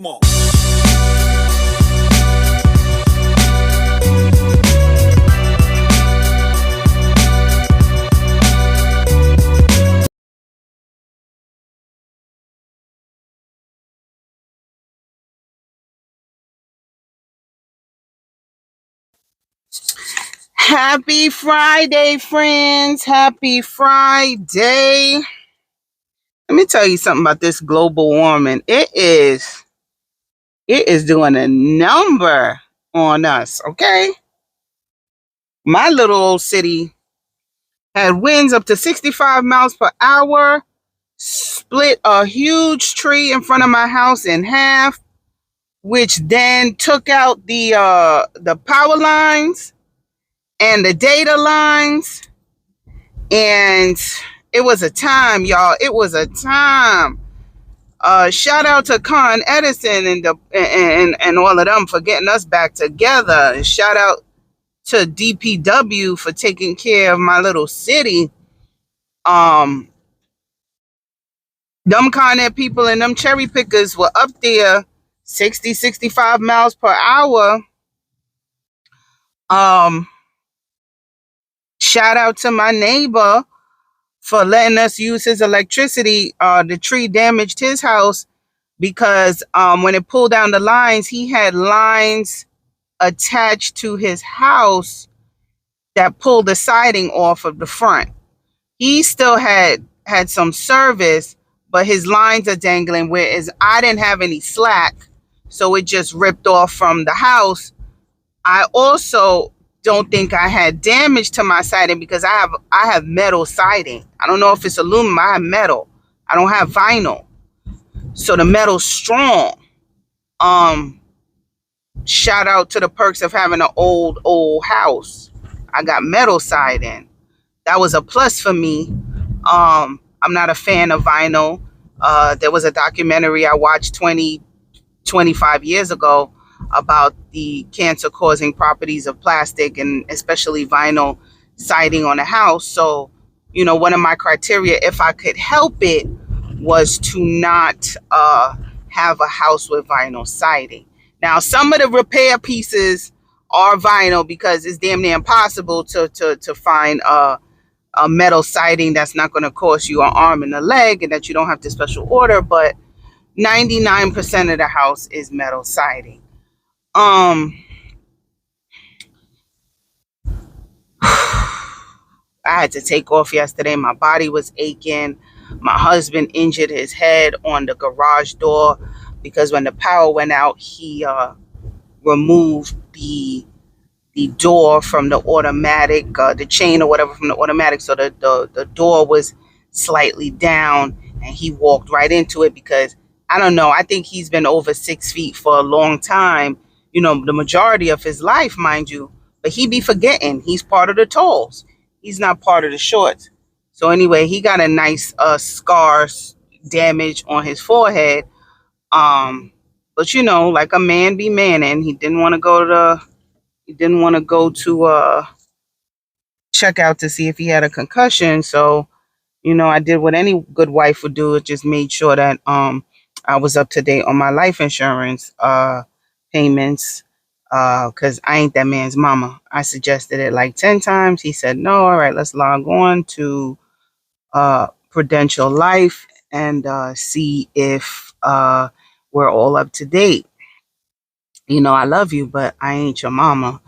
Come on. Happy Friday, friends. Happy Friday. Let me tell you something about this global warming. It is doing a number on us, okay? My little old city had winds up to 65 miles per hour, split a huge tree in front of my house in half, which then took out the power lines and the data lines. And it was a time, y'all. It was a time. Shout out to Con Edison and all of them for getting us back together. And shout out to DPW for taking care of my little city. Them Con Ed people and them cherry pickers were up there 60, 65 miles per hour. Shout out to my neighbor for letting us use his electricity. The tree damaged his house because when it pulled down the lines, he had lines attached to his house that pulled the siding off of the front. He still had some service, but his lines are dangling, whereas I didn't have any slack, so it just ripped off from the house. I also don't think I had damage to my siding because I have metal siding. I don't know if it's aluminum. I have metal. I don't have vinyl, so the metal's strong. Shout out to the perks of having an old house. I got metal siding. That was a plus for me. I'm not a fan of vinyl. There was a documentary I watched 25 years ago about the cancer-causing properties of plastic and especially vinyl siding on a house. So, one of my criteria, if I could help it, was to not have a house with vinyl siding. Now, some of the repair pieces are vinyl because it's damn near impossible to find a metal siding that's not going to cost you an arm and a leg and that you don't have to special order, but 99% of the house is metal siding. I had to take off yesterday. My body was aching. My husband injured his head on the garage door because when the power went out, he removed the door from the automatic, the chain or whatever from the automatic, so the door was slightly down, and he walked right into it because, I don't know, I think he's been over 6 feet for a long time, the majority of his life, mind you, but he be forgetting he's part of the talls. He's not part of the shorts. So anyway, he got a nice scar damage on his forehead. But like a man be manning, he didn't want to go to check out to see if he had a concussion. So, I did what any good wife would do. It just made sure that I was up to date on my life insurance payments, because I ain't that man's mama. I suggested it like 10 times. He said no. All right, let's log on to Prudential Life and see if we're all up to date. I love you, but I ain't your mama.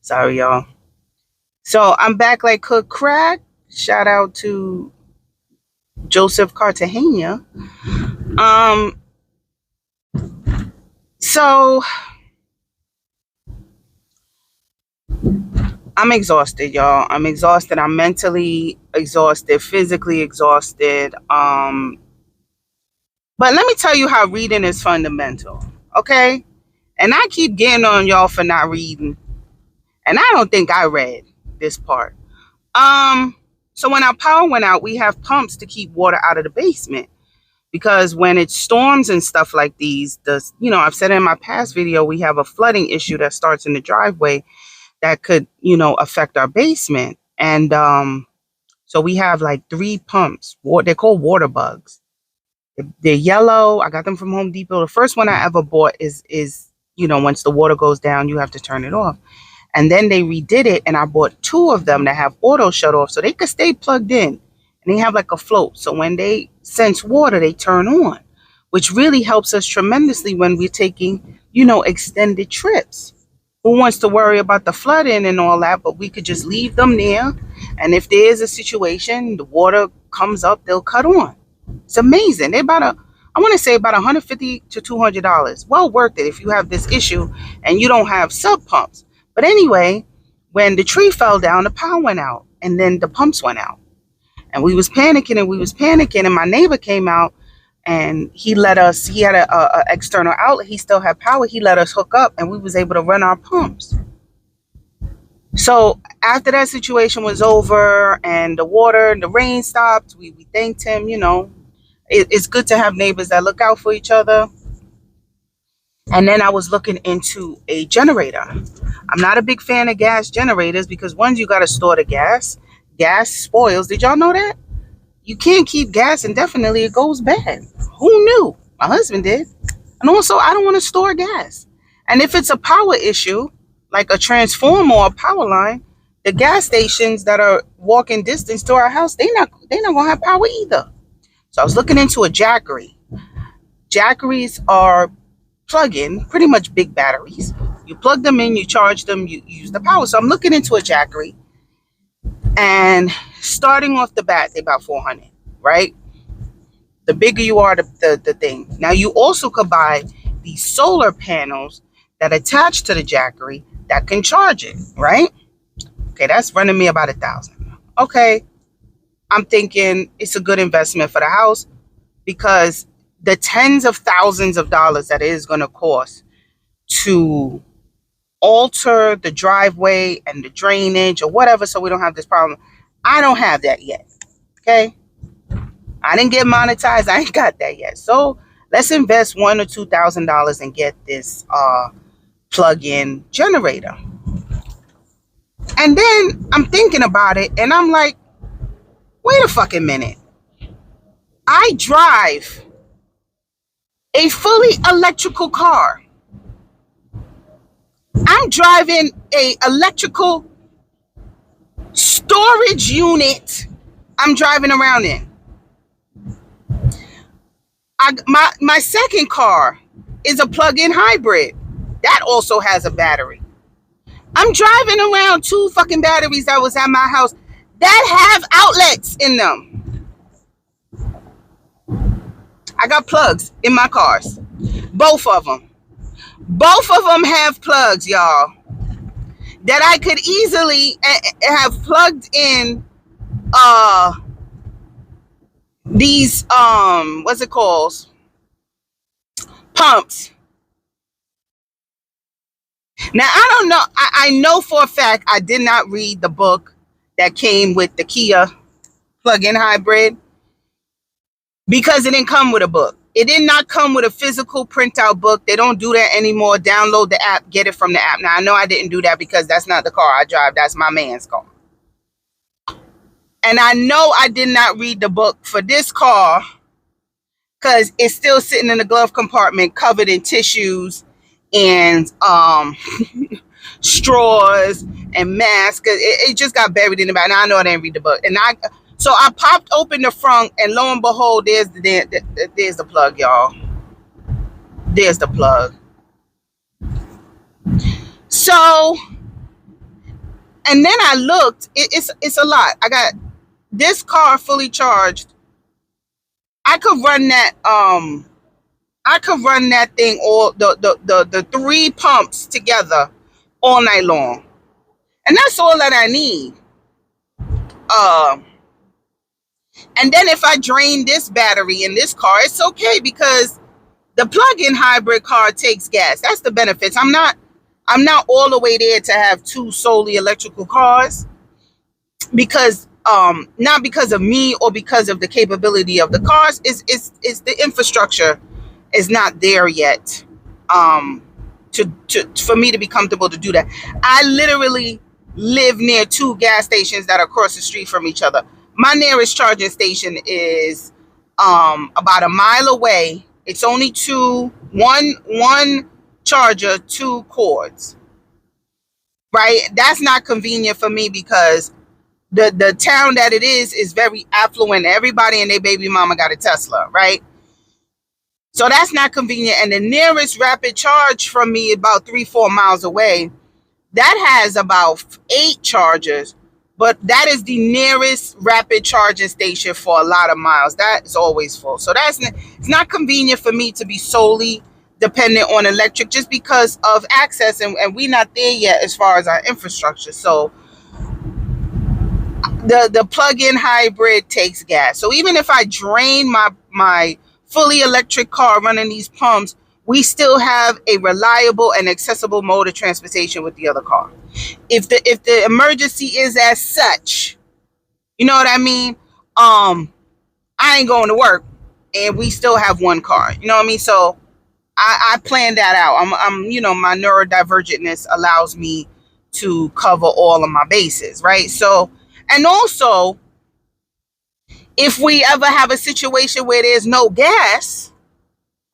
Sorry, y'all. So I'm back like cook crack. Shout out to Joseph Cartagena. So I'm exhausted, y'all. I'm exhausted. I'm mentally exhausted, physically exhausted. But let me tell you how reading is fundamental, okay? And I keep getting on y'all for not reading. And I don't think I read this part. So when our power went out, we have pumps to keep water out of the basement. Because when it storms and stuff like these, I've said in my past video, we have a flooding issue that starts in the driveway that could, affect our basement. And So we have like 3 pumps. They're called water bugs. They're yellow. I got them from Home Depot. The first one I ever bought is once the water goes down, you have to turn it off. And then they redid it, and I bought 2 of them that have auto shut off, so they could stay plugged in. And they have like a float, so when they sense water, they turn on, which really helps us tremendously when we're taking, extended trips. Who wants to worry about the flooding and all that? But we could just leave them there, and if there is a situation, the water comes up, they'll cut on. It's amazing. They're I want to say about $150 to $200. Well worth it if you have this issue and you don't have sub pumps. But anyway, when the tree fell down, the power went out, and then the pumps went out. And we was panicking, and my neighbor came out, and he had a external outlet. He still had power. He let us hook up, and we was able to run our pumps. So after that situation was over and the rain stopped, we thanked him. It's good to have neighbors that look out for each other. And then I was looking into a generator. I'm not a big fan of gas generators because once you got to store the gas spoils. Did y'all know that? You can't keep gas indefinitely. It goes bad. Who knew? My husband did. And also, I don't want to store gas. And if it's a power issue, like a transformer or a power line, the gas stations that are walking distance to our house, they're not gonna have power either. So I was looking into a Jackery. Jackeries are plug-in, pretty much big batteries. You plug them in, you charge them, you use the power. So I'm looking into a Jackery, and starting off the bat, they're about $400, right? The bigger you are, the thing. Now you also could buy these solar panels that attach to the Jackery that can charge it, right? Okay, that's running me about $1,000. Okay, I'm thinking it's a good investment for the house because the tens of thousands of dollars that it is going to cost to alter the driveway and the drainage or whatever so we don't have this problem. I don't have that yet. Okay, I didn't get monetized. I ain't got that yet. So let's invest $1,000 or $2,000 and get this plug-in generator. And then I'm thinking about it, and I'm like, wait a fucking minute. I drive a fully electrical car. I'm driving a electrical storage unit I'm driving around in. My second car is a plug-in hybrid. That also has a battery. I'm driving around 2 fucking batteries that was at my house that have outlets in them. I got plugs in my cars. Both of them. Both of them have plugs, y'all, that I could easily have plugged in these what's it called? Pumps. Now I don't know. I know for a fact I did not read the book that came with the Kia plug-in hybrid because it didn't come with a book. It did not come with a physical printout book. They don't do that anymore. Download the app, get it from the app. Now I know I didn't do that because that's not the car I drive. That's my man's car. And I know I did not read the book for this car because it's still sitting in the glove compartment covered in tissues and straws and masks. It just got buried in the back. Now I know I didn't read the book. And so I popped open the front, and lo and behold, there's the plug, y'all. There's the plug. So, and then I looked. It's a lot. I got this car fully charged. I could run that. I could run that thing all the 3 pumps together all night long, and that's all that I need. And then if I drain this battery in this car, it's okay because the plug-in hybrid car takes gas. That's the benefits. I'm not all the way there to have 2 solely electrical cars because not because of me or because of the capability of the cars. It's the infrastructure is not there yet for me to be comfortable to do that. I literally live near 2 gas stations that are across the street from each other. My nearest charging station is about a mile away. It's only one charger, two cords, right? That's not convenient for me because the town that it is very affluent. Everybody and their baby mama got a Tesla, right? So that's not convenient. And the nearest rapid charge from me about 3-4 miles away, that has about 8 chargers, but that is the nearest rapid charging station for a lot of miles. That is always full. So it's not convenient for me to be solely dependent on electric just because of access, and we're not there yet as far as our infrastructure. So the plug-in hybrid takes gas. So even if I drain my fully electric car running these pumps, we still have a reliable and accessible mode of transportation with the other car. If the emergency is as such, you know what I mean? I ain't going to work, and we still have one car. You know what I mean? So I planned that out. I'm my neurodivergentness allows me to cover all of my bases, right? So, and also, if we ever have a situation where there's no gas,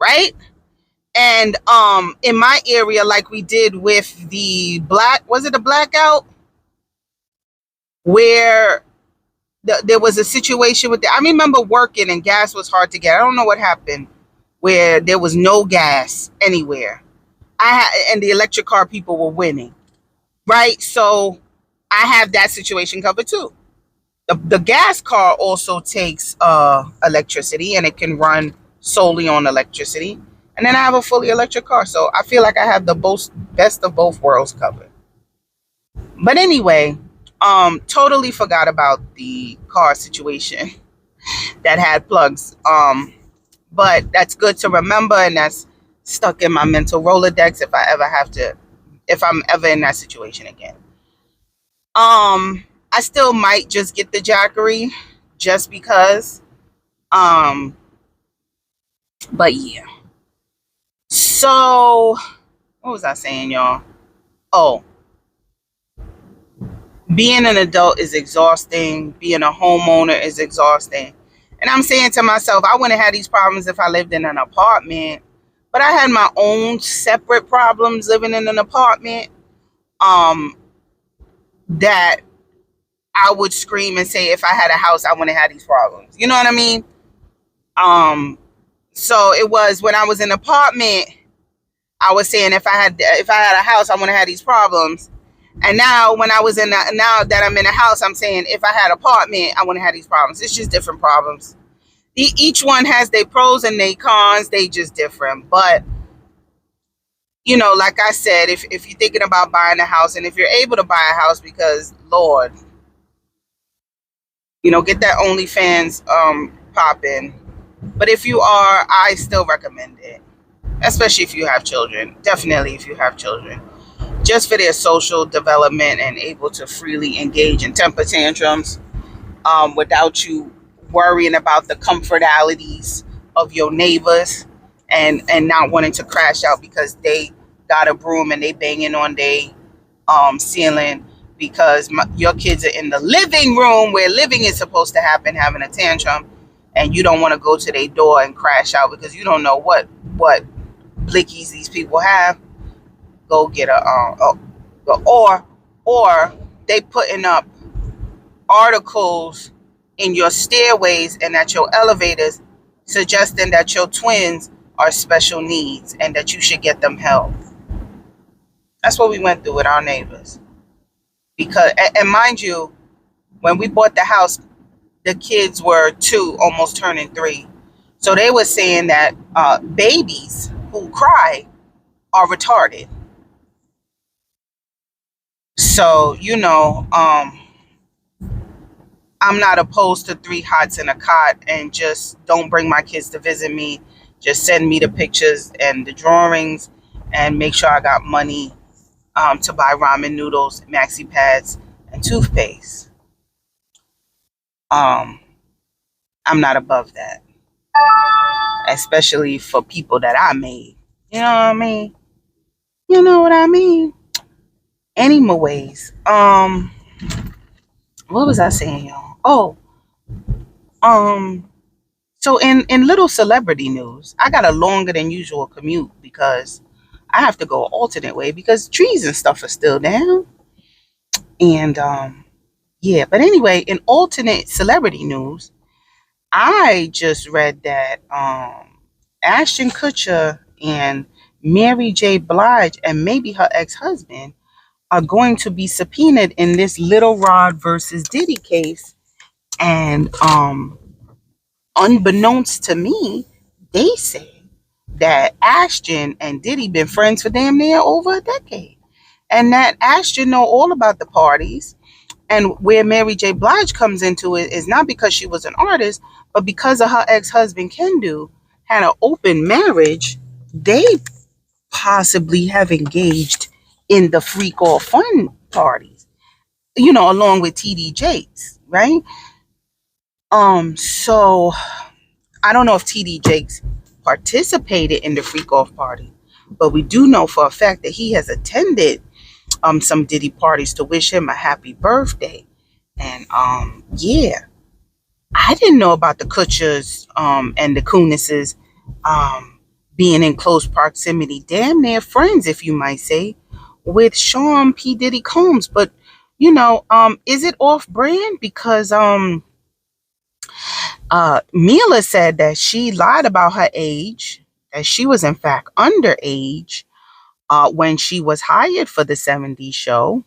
right? And in my area, like we did with the was it a blackout? Where there was a situation with I remember working and gas was hard to get. I don't know what happened where there was no gas anywhere. And the electric car people were winning, right? So I have that situation covered too. The gas car also takes electricity, and it can run solely on electricity. And then I have a fully electric car, so I feel like I have the best of both worlds covered. But anyway, totally forgot about the car situation that had plugs. But that's good to remember, and that's stuck in my mental Rolodex if I'm ever in that situation again. I still might just get the Jackery just because. But yeah. So, what was I saying, y'all? Oh, being an adult is exhausting. Being a homeowner is exhausting. And I'm saying to myself, I wouldn't have had these problems if I lived in an apartment. But I had my own separate problems living in an apartment. That I would scream and say, if I had a house, I wouldn't have had these problems. You know what I mean? So it was when I was in an apartment, I was saying if I had a house, I wouldn't have had these problems. And now now that I'm in a house, I'm saying if I had an apartment, I wouldn't have had these problems. It's just different problems. Each one has their pros and their cons. They just different. But like I said, if you're thinking about buying a house, and if you're able to buy a house, because Lord, get that OnlyFans popping. But if you are, I still recommend it, especially if you have children. Definitely if you have children, just for their social development and able to freely engage in temper tantrums without you worrying about the comfortalities of your neighbors and not wanting to crash out because they got a broom and they banging on their ceiling because your kids are in the living room where living is supposed to happen, having a tantrum, and you don't want to go to their door and crash out because you don't know what blickies these people have. Go get or they putting up articles in your stairways and at your elevators suggesting that your twins are special needs and that you should get them help. That's what we went through with our neighbors. Because, and mind you, when we bought the house, the kids were 2, almost turning 3. So they were saying that babies who cry are retarded. So, I'm not opposed to 3 hots in a cot, and just don't bring my kids to visit me. Just send me the pictures and the drawings and make sure I got money to buy ramen noodles, maxi pads, and toothpaste. I'm not above that, especially for people that I made. You know what I mean? You know what I mean? Anyways, what was I saying, y'all? Oh, Um, so in little celebrity news, I got a longer than usual commute because I have to go alternate way because trees and stuff are still down. And yeah, but anyway, in alternate celebrity news, I just read that Ashton Kutcher and Mary J. Blige and maybe her ex-husband are going to be subpoenaed in this Little Rod versus Diddy case. And unbeknownst to me, they say that Ashton and Diddy been friends for damn near over a decade. And that Ashton know all about the parties. And where Mary J. Blige comes into it is not because she was an artist, but because of her ex-husband Kendu had an open marriage. They possibly have engaged in the freak or fun parties, along with TD Jakes, right? So I don't know if TD Jakes participated in the freak off party, but we do know for a fact that he has attended some Diddy parties to wish him a happy birthday. And yeah, I didn't know about the Kutchers and the Kunisses being in close proximity, damn near friends, if you might say, with Sean P. Diddy Combs. But is it off brand? Because Mila said that she lied about her age, that she was in fact underage when she was hired for the 70s show,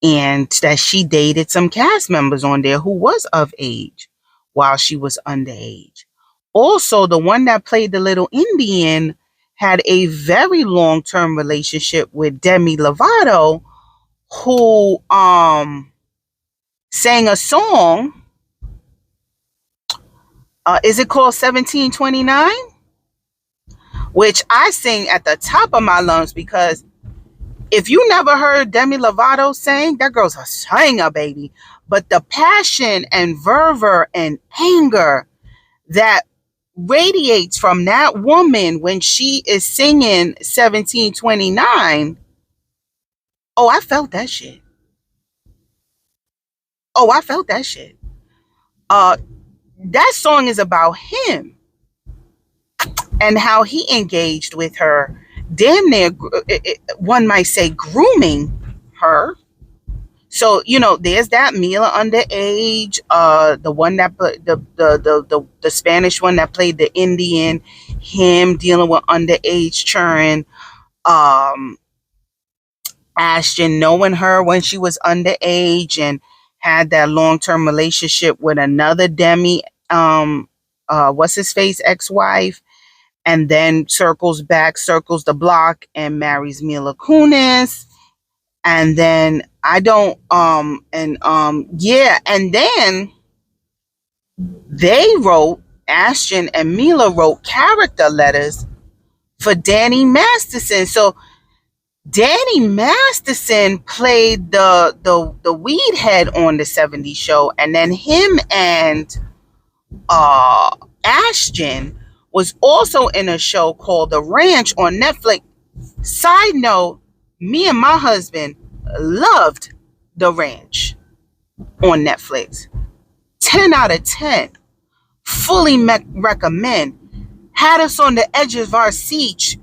and that she dated some cast members on there who was of age while she was underage. Also, the one that played the little Indian had a very long-term relationship with Demi Lovato, who sang a song. Is it called 1729? Which I sing at the top of my lungs because if you never heard Demi Lovato sing, that girl's a singer, baby. But the passion and fervor and anger that radiates from that woman when she is singing 1729, oh, I felt that shit. Oh, I felt that shit. That song is about him and how he engaged with her, damn near, one might say, grooming her. So there's that Mila underage, the one that the Spanish one that played the Indian, him dealing with underage churn, Ashton knowing her when she was underage and had that long-term relationship with another Demi, what's his face, ex-wife, and then circles the block and marries Mila Kunis. And then yeah, and then Ashton and Mila wrote character letters for Danny Masterson. So Danny Masterson played the weed head on the 70s show, and then him and Ashton was also in a show called The Ranch on Netflix. Side note, me and my husband loved The Ranch on Netflix. 10 out of 10. Fully recommend. Had us on the edges of our seats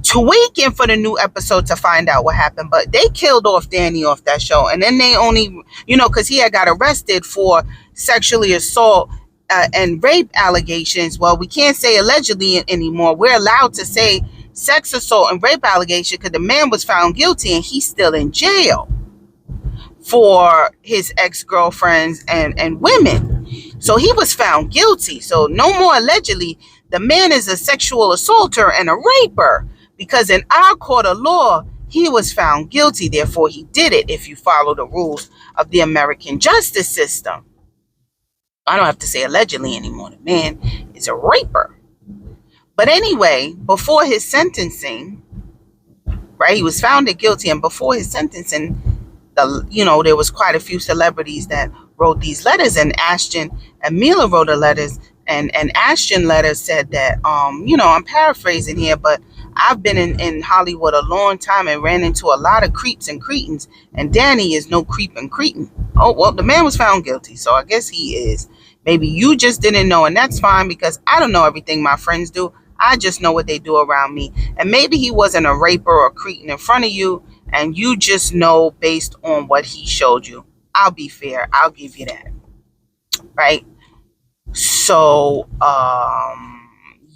tweaking for the new episode to find out what happened. But they killed off Danny off that show. And then they only, because he had got arrested for sexually assault and rape allegations. Well, we can't say allegedly anymore. We're allowed to say sex assault and rape allegation because the man was found guilty and he's still in jail for his ex-girlfriends and women. So he was found guilty. So no more allegedly. The man is a sexual assaulter and a raper because in our court of law, he was found guilty. Therefore, he did it if you follow the rules of the American justice system. I don't have to say allegedly anymore. The man is a raper. But anyway, before his sentencing, right, he was found guilty, and before his sentencing, there was quite a few celebrities that wrote these letters, and Ashton and Mila wrote the letters, and Ashton letter said that, I'm paraphrasing here, but I've been in Hollywood a long time and ran into a lot of creeps and cretins, and Danny is no creep and cretin. Oh, well, the man was found guilty, so I guess he is. Maybe you just didn't know, and that's fine, because I don't know everything my friends do. I just know what they do around me. And maybe he wasn't a raper or a cretin in front of you, and you just know based on what he showed you. I'll be fair. I'll give you that. Right? So,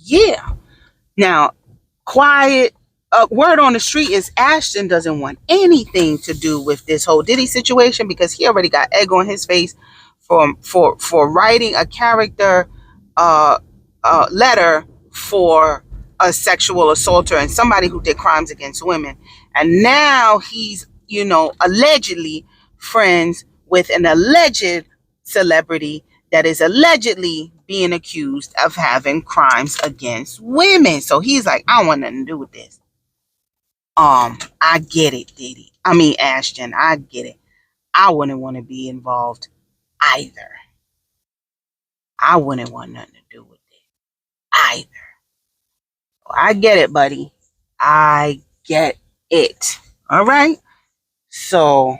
yeah. Now, quiet. Word on the street is Ashton doesn't want anything to do with this whole Diddy situation, because he already got egg on his face for writing a character letter for a sexual assaulter and somebody who did crimes against women. And now he's, allegedly friends with an alleged celebrity that is allegedly being accused of having crimes against women. So he's like, I don't want nothing to do with this. I get it, Diddy. I mean, Ashton, I get it. I wouldn't want to be involved either. I wouldn't want nothing to do with it either. I get it, buddy. I get it. All right. So,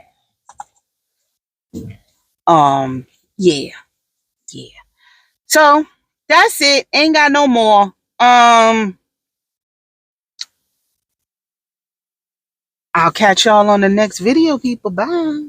yeah, yeah. So that's it. Ain't got no more. I'll catch y'all on the next video, people. Bye.